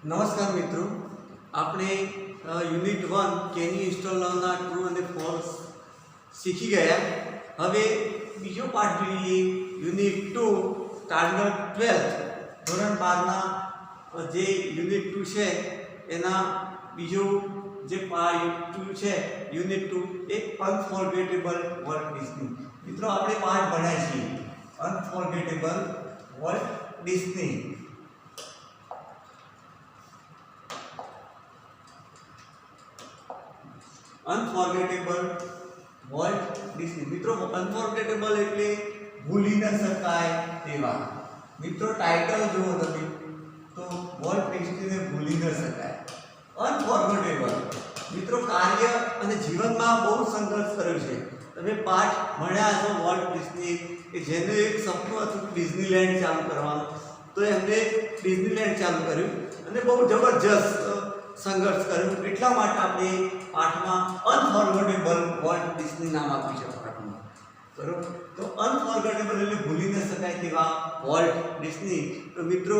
नमस्कार मित्रों, आपने यूनिट 1 केनी इंस्टॉलरना ट्रू और फॉल्स सीखी गया। हवे बीजो पार्ट જોઈએ यूनिट 2 स्टैंडर्ड 12 ધોરણ 12 ના જે यूनिट 2 છે એના બીજો જે પાર્ટ 2 છે यूनिट 2 એક અનફોરગેટેબલ વર્લ્ડ ડિઝની। મિત્રો આપણે પાઠ ભણ્યા છીએ unforgettable world Disney. Unforgettable world Disney. मित्रों अनफॉरगेटेबल એટલે ભૂલી ન શકાય તેવા। મિત્રો ટાઇટલ જો તમે તો વર્લ્ડ ડિસ્ની ને ભૂલી ન શકાય। અનફોરગેટેબલ મિત્રો કાર્ય અને જીવનમાં બહુ સંઘર્ષ કર્યો છે। તમે પાઠ ભણ્યા છો વર્લ્ડ ડિસ્ની કે જેનું એક સપનું હતું ડિઝનીલેન્ડ ચાલુ કરવાનું, તો એમને ડિઝનીલેન્ડ ચાલુ કર્યું અને બહુ જબરજસ્ત संघर्ष કર્યો। એટલા માટે આપણે પાઠમાં અનફોરગેટેબલ વર્લ્ડ ડિસ્ની નામ આપ્યું છે પાઠમાં, બરોબર। તો અનફોરગેટેબલ એટલે ભૂલી ન શકાય તેવા વર્લ્ડ ડિસ્ની। તો મિત્રો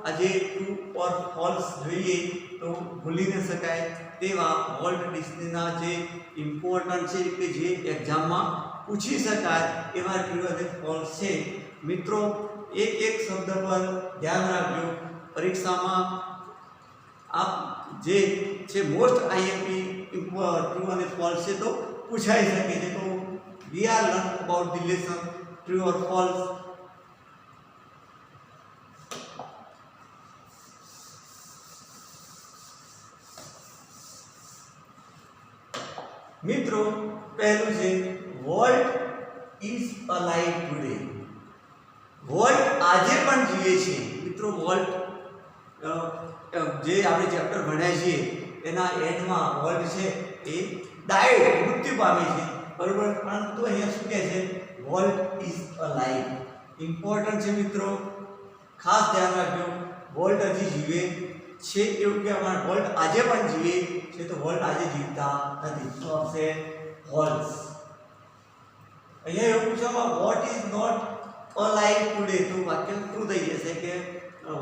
આજે ટ્રુ ઓર ફોલ્સ જોઈએ તો ભૂલી ન શકાય તેવા વર્લ્ડ ડિસ્નીના જે ઇમ્પોર્ટન્ટ છે કે જે એક્ઝામમાં પૂછી શકાય એવા ટ્રુ અને ફોલ્સ છે। મિત્રો એક એક શબ્દ પર ધ્યાન રાખજો। પરીક્ષામાં आप जे छे मोस्ट आईएमपी ट्रू और फॉल्स से तो पूछाई सके छे। तो we are learn about the lesson true और फॉल्स। मित्रों पहलू छे world is alive today. World आजे पण जीवे छे। मित्रों वर्ल्ड जे આપણે ચેપ્ટર ભણ્યા છીએ એના એન્ડમાં વર્લ્ડ છે એ ડાઈડ મૃત્યુ પામે છે, બરોબર। પરંતુ અહીંયા શું કહે છે વર્લ્ડ ઇઝ અલાઇવ। ઇમ્પોર્ટન્ટ છે મિત્રો, ખાસ ધ્યાન રાખજો। વર્લ્ડ હજી જીવે છે એવું કહેવામાં, વર્લ્ડ આજે પણ જીવે છે તો વર્લ્ડ આજે જીવતા નથી, તો આવશે ફોલ્સ। અહીંયા એવું પૂછવામાં what is not alive today, તો વાક્ય ટ્રુ થઈ જશે કે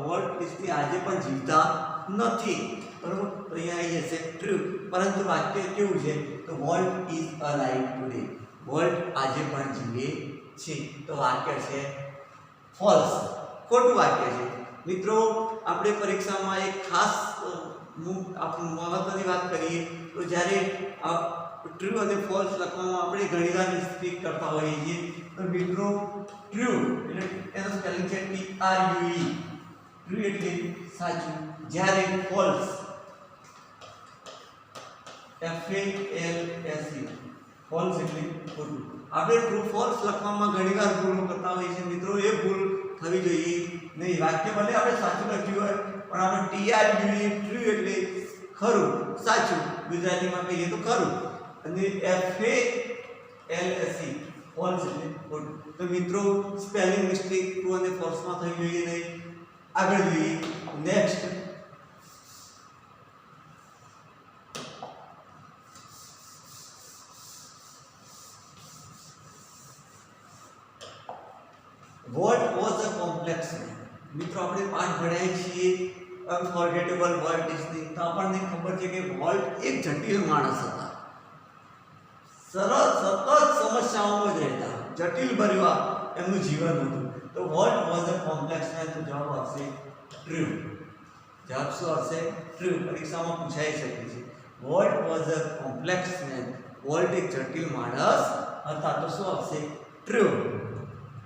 वर्ल्ड डिस्नी આજે પણ જીવતા નથી, બરોબર। તો અહીંયા આવી જશે ટ્રુ, પરંતુ વાક્ય કેવું છે તો world is alive today, world આજે પણ જીવે છે, તો વાક્ય છે ફોલ્સ, ખોટું વાક્ય છે। મિત્રો આપણે પરીક્ષામાં એક ખાસ મહત્વની વાત કરીએ તો જ્યારે ટ્રુ અને ફોલ્સ લખવામાં આપણે ઘણીવાર મિસ્ટેક કરતા હોઈએ છીએ। તો મિત્રો ટ્રુ એટલે એનો સ્પેલિંગ છે TRUE, ટ્રુ એટલે સાચું, જ્યારે ફોલ્સ FALSE, ફોલ્સ એટલે ખોટું। આપણે ટ્રુ ફોલ્સ લખવામાં ઘણીવાર ભૂલો કરતા હોઈએ છીએ। મિત્રો એ ભૂલ થવી જોઈએ નહીં। વાક્ય ભલે આપણે સાચું લખ્યું હોય પણ આપણે TRUE ટ્રુ એટલે ખરું, સાચું, ગુજરાતીમાં કહીએ તો ખરું, અને FALSE ફોલ્સ એટલે ખોટું। તો મિત્રો સ્પેલિંગ મિસ્ટેક ટ્રુ અને ફોલ્સમાં થવી જોઈએ નહીં। આગળ જોઈએ next what was a complex man. મિત્રો આપણે પાઠ ભણ્યા છીએ અનફોરગેટેબલ વર્લ્ડ ડિસ્ની, તો આપણને ખબર છે કે વર્લ્ડ એક જટિલ માણસ હતા, સરળ સતત સમસ્યાઓમાં જ રહેતા, જટિલ ભર્યું એમનું જીવન હતું। तो what was the complex man, तो जवाब आपसे ट्रू, जवाब શું આવશે ટ્રુ। પરીક્ષામાં પૂછાઈ શકે છે what was the complex man, world એક જટિલ માણસ હતા, તો શું આવશે ટ્રુ।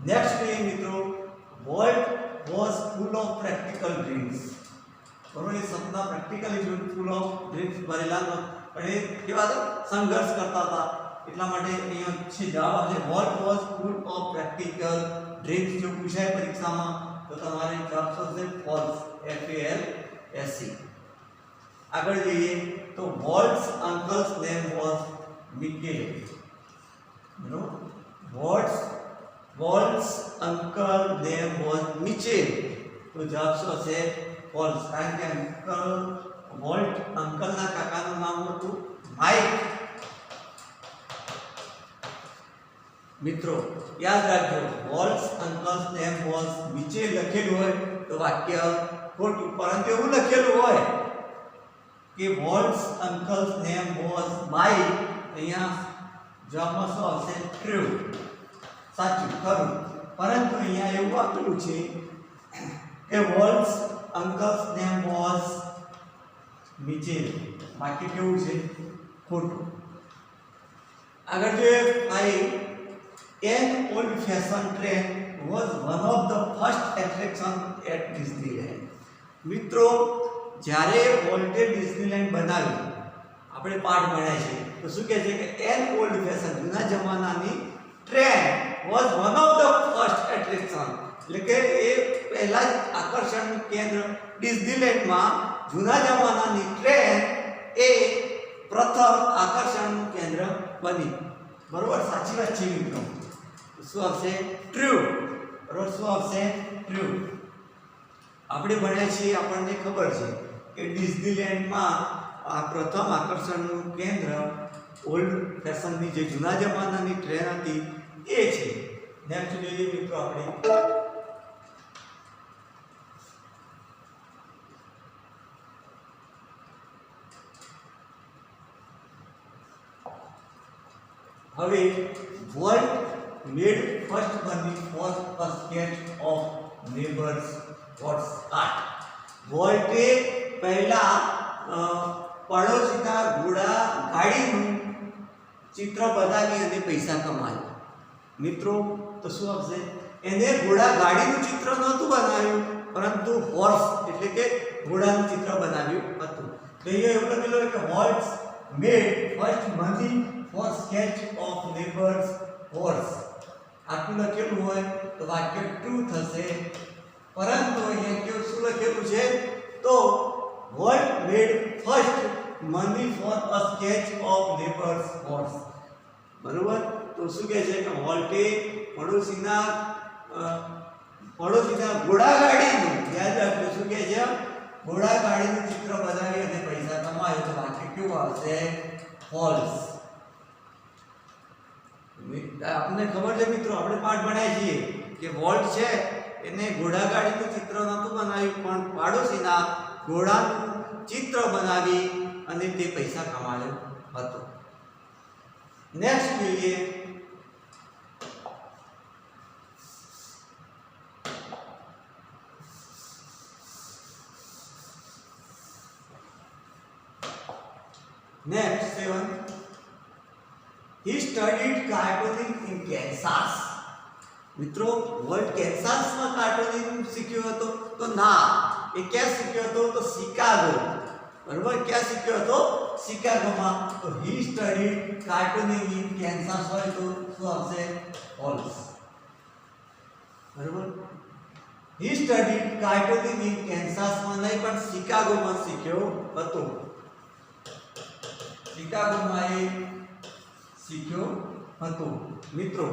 નેક્સ્ટ એ મિત્રો world was full of practical dreams, બરોબર। એ સપના પ્રેક્ટિકલી ફૂલ ઓફ ડ્રીમ્સ ભરેલા ન, પણ એ કેવા હતા સંઘર્ષ કરતા હતા, એટલા માટે અહીંયા છે જવાબ આવશે what was full of practical dreams. जो पूछा है परीक्षा में तो तुम्हारे जवाब से फॉल्स FALSE। आगे जाइए तो vaults uncle's name was Mikel. Vaults uncle name was Mitchell, तो जवाब से फॉल्स, कारण के अंकल वॉल्ट अंकल ना काका નું નામ હતું માઇક। મિત્રો યાદ રાખજો વોલ્ટ્સ અંકલ્સ નેમ વોઝ નીચે લખેલું હોય તો વાક્ય ખોટું, પરંતુ એવું લખેલું હોય કે વોલ્ટ્સ અંકલ્સ નેમ વોઝ બાય, અહીંયા જવાબમાં શું આવશે? ટ્રુ, સાચું, ખરું. પરંતુ અહીંયા એવું આપેલું છે કે વોલ્ટ્સ અંકલ્સ નેમ વોઝ નીચે, બાકી કેવું છે? ખોટું. આગળ જોઈએ ભાઈ, an old fashioned train was one of the first attraction at Disneyland. મિત્રો જ્યારે વોલ્ટે ડિઝનીલેન્ડ બનાવ્યું, આપણે પાઠ ભણ્યા છે તો શું કહે છે કે an old fashioned જૂના જમાનાની train was one of the first attraction, એટલે કે એ પહેલા જ આકર્ષણનું કેન્દ્ર ડિઝનીલેન્ડમાં જૂના જમાનાની ટ્રેન એ પ્રથમ આકર્ષણનું કેન્દ્ર બની. બરોબર, સાચી વાત છે મિત્રો. શું આવશે? ટ્રુ. બરોબર, શું આવશે? ટ્રુ. આપણે ભણ્યા છીએ, આપણને ખબર છે કે ડિઝનીલેન્ડમાં આ પ્રથમ આકર્ષણનું કેન્દ્ર ઓલ્ડ ફેશનની જે જૂના જમાનાની ટ્રેન હતી એ છે. નેક્સ્ટ જોઈએ મિત્રો આપણે, હવે Walt made first money for a sketch of neighbours what's cart. વોલ્ટે પહેલા પડોશીના ઘોડા ગાડીનું ચિત્ર બનાવી અને પૈસા કમાયા. મિત્રો તો શું આવશે? એને ઘોડા ગાડીનું ચિત્ર નહોતું બનાવ્યું, પરંતુ હોર્સ એટલે કે ઘોડાનું ચિત્ર બનાવ્યું હતું. તો અહીંયા એવું લખેલું કે Walt's made first money for sketch of neighbor's horse. આટલું લખેલું હોય તો વાક્ય ટ્રુ થશે, પરંતુ અહીંયા કેવું શું લખેલું છે? તો volt made first money for a sketch of neighbours horse. બરોબર, તો શું કહે છે કે વોલ્ટે પડોશીના ઘોડાગાડીનું, યાદ રાખજો શું કહે છે? ઘોડાગાડીનું ચિત્ર બનાવી અને પૈસા કમાયો. તો વાક્ય કેવું આવશે? ફોલ્સ. આપણને ખબર છે મિત્રો, આપણે પાઠ ભણ્યા છીએ કે વોલ્ટ છે એને ઘોડાગાડીનું ચિત્ર નહોતું બનાવ્યું, પણ પાડોશીના ઘોડાનું ચિત્ર બનાવી અને તે પૈસા કમાયો હતો. નેક્સ્ટ જોઈએ, next 7. He studied cartooning in Kansas. મિત્રો વોલ્ટ કેન્સાસમાં કાર્ટૂનિંગ શીખ્યો હતો? તો ના, એ ક્યાં શીખ્યો હતો? તો શિકાગો. બરોબર, ક્યાં શીખ્યો હતો? શિકાગોમાં. તો he studied cartooning in Kansas હોય તો શું આવશે? ફોલ્સ. બરોબર, he studied cartooning in Kansasમાં નહીં, પણ શિકાગોમાં શીખ્યો હતો. શિકાગોમાં એ શીખ્યો હતો. મિત્રો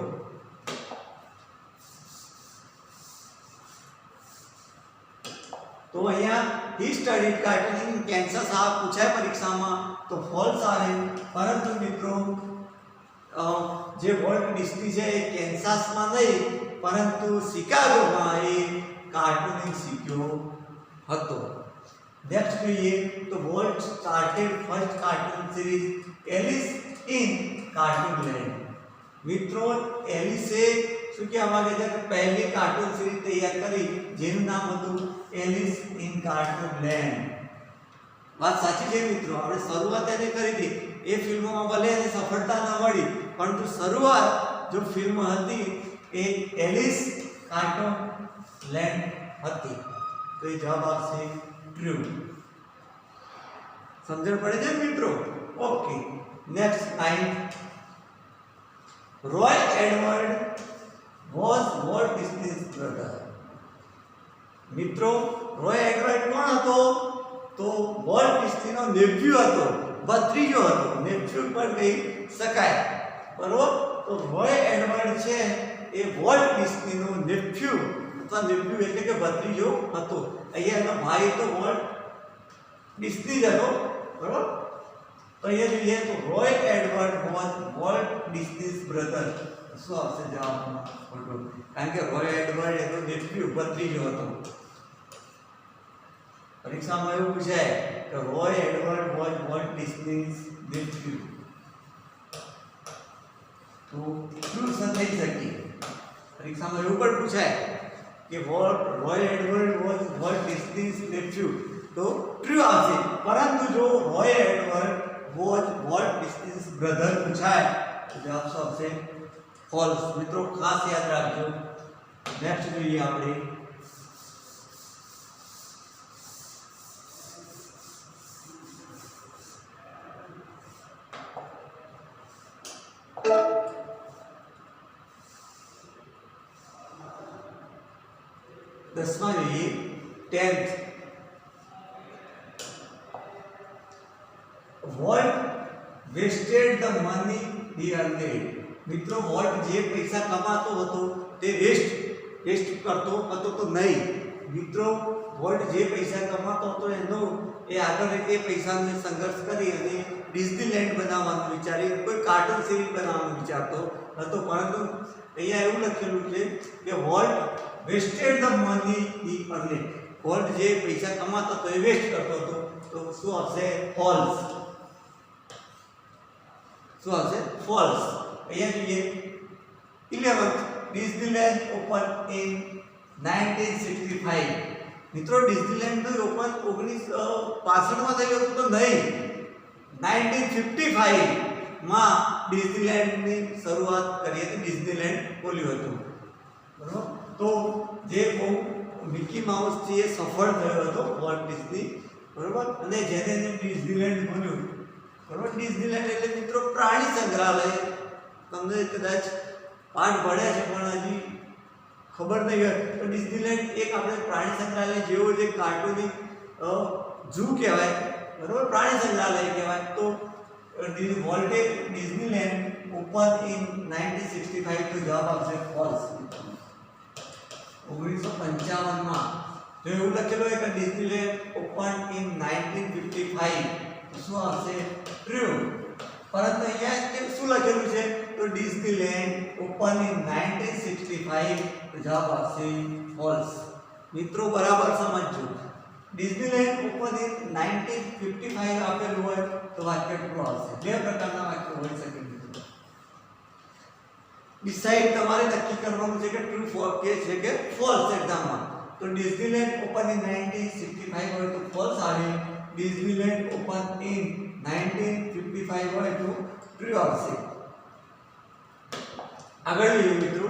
તો અહીંયા he studied cartooning in Kansas આ પૂછાય પરીક્ષામાં તો ફોલ્સ આવે, પરંતુ મિત્રો જે વોલ્ટ ડિસ્ની છે એ કેન્સાસમાં નહીં પરંતુ શિકાગોમાં એ કાર્ટૂનિંગ શીખ્યો હતો. નેક્સ્ટ જોઈએ તો Walt started first cartoon series Alice in Cartoonland. મિત્રો એલિસે શું કહેવા માંગે છે કે પહેલી કાર્ટૂન સિરીઝ તૈયાર કરી જેનું નામ હતું એલિસ ઇન કાર્ટૂનલેન્ડ. વાત સાચી છે મિત્રો, આપણે શરૂઆત એને કરી હતી. એ ફિલ્મોમાં ભલે એને સફળતા ન મળી, પરંતુ શરૂઆત જો ફિલ્મ હતી એ એલિસ કાર્ટૂનલેન્ડ હતી. તો એ જવાબ આવશે ટ્રુ. સમજણ પડે છે મિત્રો? Okay. Next 9. Roy Edward was Walt Disney's brother. મિત્રો રોય એડવર્ડ કોણ હતો? તો વોલ્ટ ડિસ્નીનો નેફ્યુ હતો, ભત્રીજો હતો. નેફ્યુ પણ કહી શકાય. બરોબર, તો રોય એડવર્ડ છે એ વોલ્ટ ડિસ્નીનો નેફ્યુ અથવા નેફ્યુ એટલે કે ભત્રીજો હતો. અહીંયા એનો ભાઈ તો વોલ્ટ ડિસ્ની જ હતો. બરોબર, તો અહીંયા જોઈએ તો Roy Edward was Walt Disney's brother. શું આવશે જવાબમાં ખોટું, કારણ કે રોય એડવર્ડ એનો નેફ્યુ ભત્રીજો હતો. પરીક્ષામાં એવું પૂછાય કે Roy Edward was Walt Disney's nephew, તો શું થઈ શકે? પરીક્ષામાં એવું પણ પૂછાય કે Roy Edward was Walt Disney's nephew, તો ટ્રુ આવશે. પરંતુ જો Roy Edward was Walt Disney's brother પૂછાય તો જવાબ શું આવશે? ફોલ્સ. મિત્રો ખાસ યાદ રાખજો. નેક્સ્ટ જોઈએ આપણે દસમા જોઈએ 10th. Volt vested the money he earned. મિત્રો વોલ્ટ જે પૈસા કમાતો હતો તે વેસ્ટ કરતો હતો તો નહીં. મિત્રો વોલ્ટ જે પૈસા કમાતો હતો એનો એ આગળ એ પૈસાને સંઘર્ષ કરી અને ડિઝનીલેન્ડ બનાવવાનું વિચારી, કોઈ કાર્ટૂન સિરીઝ બનાવવાનું વિચારતો હતો. પરંતુ અહીંયા એવું લખેલું છે કે volt vested the money he earned. Volt જે પૈસા કમાતો હતો એ વેસ્ટ કરતો હતો, તો શું આવશે? ફોલ્સ. શું આવશે? ફોલ્સ. અહીંયા જોઈએ 11th. Disneyland open in 1965. મિત્રો ડિઝનીલેન્ડનું ઓપન 1965 થયું હતું તો નહીં, 1955 માં ડિઝનીલેન્ડની શરૂઆત કરી હતી, ડિઝનીલેન્ડ ખોલ્યું હતું. બરોબર. તો જે બહુ મિકી માઉસ થી એ સફળ થયો હતો વોલ્ટ ડિઝની, બરોબર. અને જેને ડિઝનીલેન્ડ ખોલ્યું, બરોબર. ડિઝનીલેન્ડ એટલે મિત્રો પ્રાણી સંગ્રહાલય. તમને કદાચ પાઠ ભણ્યા છે પણ હજી ખબર નહીં હોય તો ડિઝનીલેન્ડ એક આપણે પ્રાણી સંગ્રહાલય જેવો જે કાર્ટૂનિક ઝૂ કહેવાય, બરોબર, પ્રાણી સંગ્રહાલય કહેવાય. તો વોલ્ટે ડિઝનીલેન્ડ ઓપન ઇન 1965, તો જવાબ આવશે ફોલ્સ. 1955 માં જો એવું લખેલું હોય કે ડિઝનીલેન્ડ ઓપન ઇન 1955, તો શું આવશે? ટ્રુ. પરંતુ અહીંયા શું લખેલું છે? તો ડિઝનીલેન્ડ ઓપન ઇન 1965, તો જવાબ આવશે ફોલ્સ. મિત્રો બરાબર સમજજો. ડિઝનીલેન્ડ ઓપન ઇન 1955 આપેલું હોય તો વાક્ય ટ્રુ આવશે. બે પ્રકારના વાક્યો હોઈ શકે મિત્રો. ડિસાઈડ તમારે નક્કી કરવાનું છે કે ટ્રુ કે છે કે ફોલ્સ એક્ઝામમાં. તો ડિઝનીલેન્ડ ઓપન ઇન 1965 હોય તો ફોલ્સ આવે, ડિઝનીલેન્ડ ઓપન ઇન 1955 હોય તો ટ્રુ આવશે. આગળ જોઈએ મિત્રો.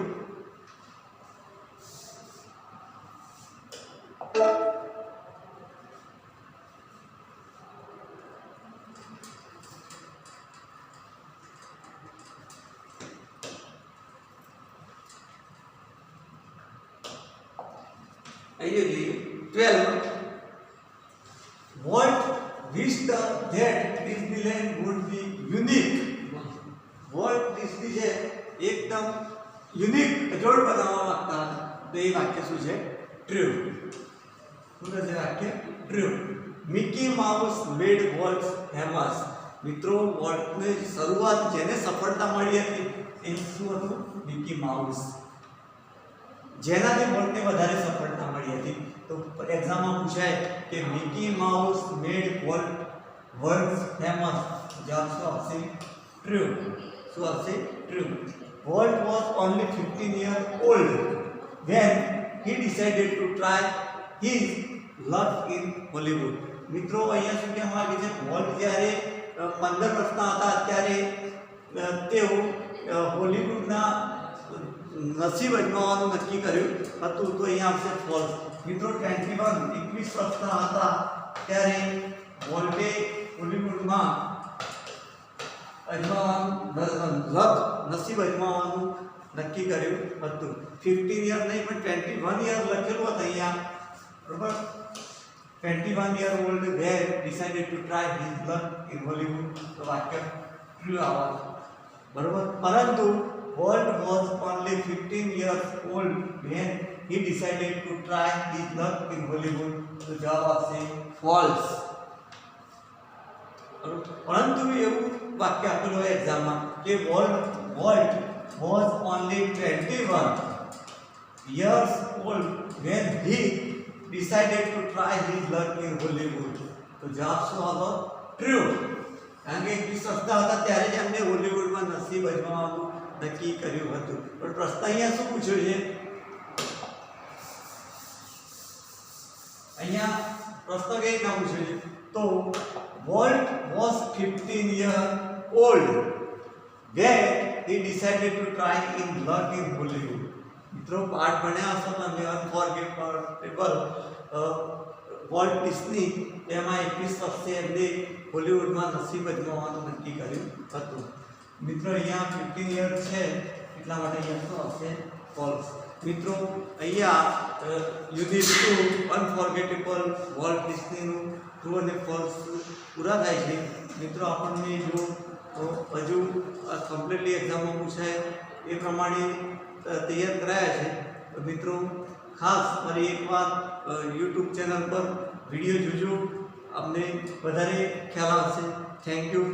અહીંયા 12. Walt wished that Disneyland would be unique. Walt Disney છે એકદમ યુનિક અજોડ બનાવવા માંગતા હતા, તો એ વાક્ય શું છે? ટ્રુ. શું છે વાક્ય? ટ્રુ. મિકી માઉસ મેડ વોલ્ટ ફેમસ. મિત્રો વોલ્ટને શરૂઆત જેને સફળતા મળી હતી એ શું હતું? Mickey mouse. જેનાથી વોલ્ટને વધારે સફળતા મળી હતી. તો એક્ઝામમાં પૂછાય કે મિકી માઉસ મેડ વોલ્ટ ફેમસ, જવાબ શું આવશે? ટ્રુ. શું આવશે? True. Walt was only 15 years old when he decided to try his luck in Hollywood. મિત્રો અહીંયા શું કહેવા માંગે છે? વોલ્ટ જ્યારે 15 વર્ષના હતા ત્યારે તેઓ હોલિવૂડના નસીબ અજમાવવાનું નક્કી કર્યું હતું, તો અહીંયા આવશે ફોલ્સ. મિત્રો 21 વર્ષના હતા ત્યારે વોલ્ટે હોલિવૂડમાં નસીબ અજમાવવાનું નક્કી કર્યું હતું. 15 યર નહીં પણ 21 યર લખેલું હતું અહીંયા, બરોબર. 21 year old were decided to try his luck in Hollywood, તો વાક્ય ટ્રુ આવવાનું, બરોબર. પરંતુ Walt was only 15 years old when he decided to try his luck in Hollywood, તો જવાબ આવશે false. પરંતુ એવું વાક્ય આપેલું હોય એક્ઝામમાં કે volt was only 21 years old when he decided to try his luck in Hollywood. તો જવાબ શું હતો? ટ્રુ. કારણ કે 21 વર્ષના હતા ત્યારે જ એમને હોલિવૂડમાં નસીબ અજમાવવાનું નક્કી કર્યું હતું. પણ પ્રશ્ન અહીંયા શું પૂછ્યો છે? અહીંયા પ્રશ્ન કઈ રીતના પૂછ્યો છે? તો volt was 15 years old when he decided to try in luck in Hollywood. મિત્રો પાઠ ભણ્યા હશો તમે અનફોરગેટેબલ વોલ્ટ ડિસ્ની, તેમાં 21 વર્ષે એમને હોલિવૂડમાં નસીબ અજમાવવાનું નક્કી કર્યું હતું. મિત્રો અહીંયા 15 યર છે એટલા માટે અહીંયા શું આવશે? ફોલ્સ. મિત્રો અહીંયા યુનિટ 2 અનફોરગેટેબલ વોલ્ટ ડિસ્નીનું ટ્રુ અને ફોલ્સ પૂરા થાય છે. મિત્રો આપણને જો હજુ કમ્પ્લીટલી એક્ઝામમાં પૂછાય એ પ્રમાણે તૈયાર કરાયા છે. તો મિત્રો ખાસ ફરી એકવાર યુટ્યુબ ચેનલ પર વિડીયો જોજો, અમને વધારે ખ્યાલ આવશે. Thank you.